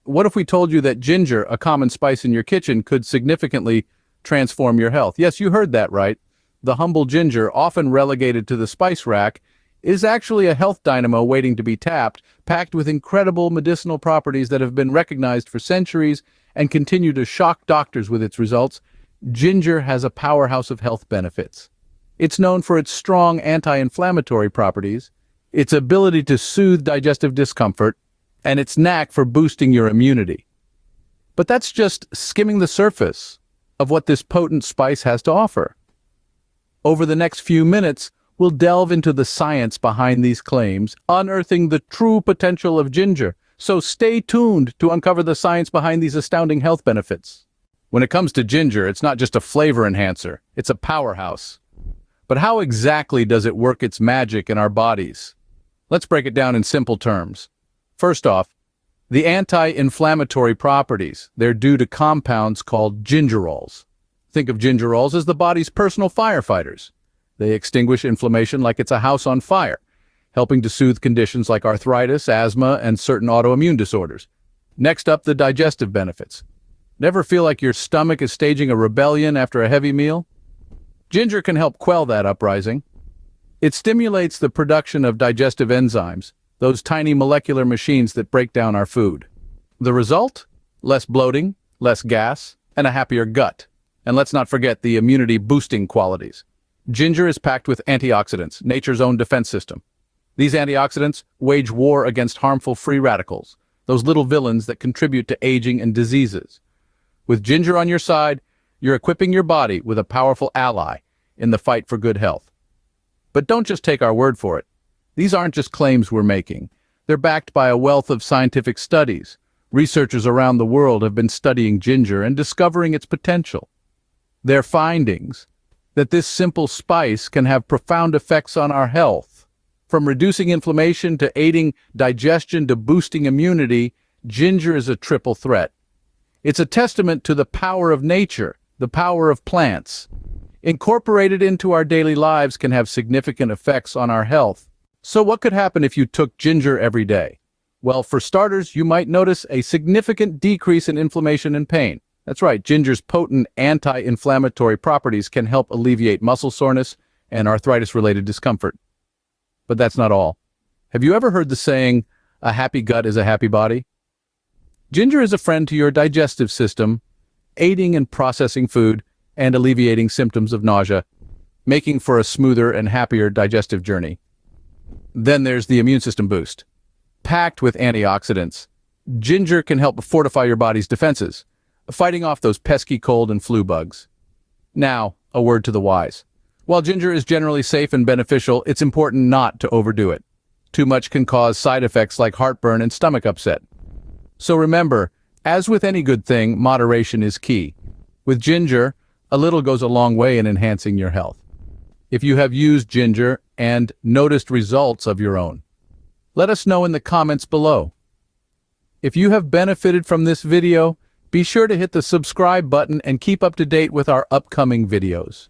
what if we told you that ginger, a common spice in your kitchen, could significantly transform your health? Yes, you heard that right. The humble ginger, often relegated to the spice rack, is actually a health dynamo waiting to be tapped, packed with incredible medicinal properties that have been recognized for centuries and continue to shock doctors with its results. Ginger has a powerhouse of health benefits. It's known for its strong anti-inflammatory properties, its ability to soothe digestive discomfort, and its knack for boosting your immunity. But that's just skimming the surface of what this potent spice has to offer. Over the next few minutes, we'll delve into the science behind these claims, unearthing the true potential of ginger. So stay tuned to uncover the science behind these astounding health benefits. When it comes to ginger, it's not just a flavor enhancer, it's a powerhouse. But how exactly does it work its magic in our bodies? Let's break it down in simple terms. First off, the anti-inflammatory properties. They're due to compounds called gingerols. Think of gingerols as the body's personal firefighters. They extinguish inflammation like it's a house on fire, helping to soothe conditions like arthritis, asthma, and certain autoimmune disorders. Next up, the digestive benefits. Never feel like your stomach is staging a rebellion after a heavy meal? Ginger can help quell that uprising. It stimulates the production of digestive enzymes, those tiny molecular machines that break down our food. The result? Less bloating, less gas, and a happier gut. And let's not forget the immunity-boosting qualities. Ginger is packed with antioxidants, nature's own defense system. These antioxidants wage war against harmful free radicals, those little villains that contribute to aging and diseases. With ginger on your side, you're equipping your body with a powerful ally in the fight for good health. But don't just take our word for it. These aren't just claims we're making. They're backed by a wealth of scientific studies. Researchers around the world have been studying ginger and discovering its potential. Their findings that this simple spice can have profound effects on our health. From reducing inflammation to aiding digestion to boosting immunity, ginger is a triple threat. It's a testament to the power of nature, the power of plants. Incorporated into our daily lives can have significant effects on our health. So what could happen if you took ginger every day? Well, for starters, you might notice a significant decrease in inflammation and pain. That's right, ginger's potent anti-inflammatory properties can help alleviate muscle soreness and arthritis-related discomfort. But that's not all. Have you ever heard the saying, a happy gut is a happy body? Ginger is a friend to your digestive system, aiding in processing food and alleviating symptoms of nausea, making for a smoother and happier digestive journey. Then there's the immune system boost. Packed with antioxidants, ginger can help fortify your body's defenses, fighting off those pesky cold and flu bugs. Now, a word to the wise. While ginger is generally safe and beneficial, it's important not to overdo it. Too much can cause side effects like heartburn and stomach upset. So remember, as with any good thing, moderation is key. With ginger, a little goes a long way in enhancing your health. If you have used ginger and noticed results of your own, let us know in the comments below. If you have benefited from this video, be sure to hit the subscribe button and keep up to date with our upcoming videos.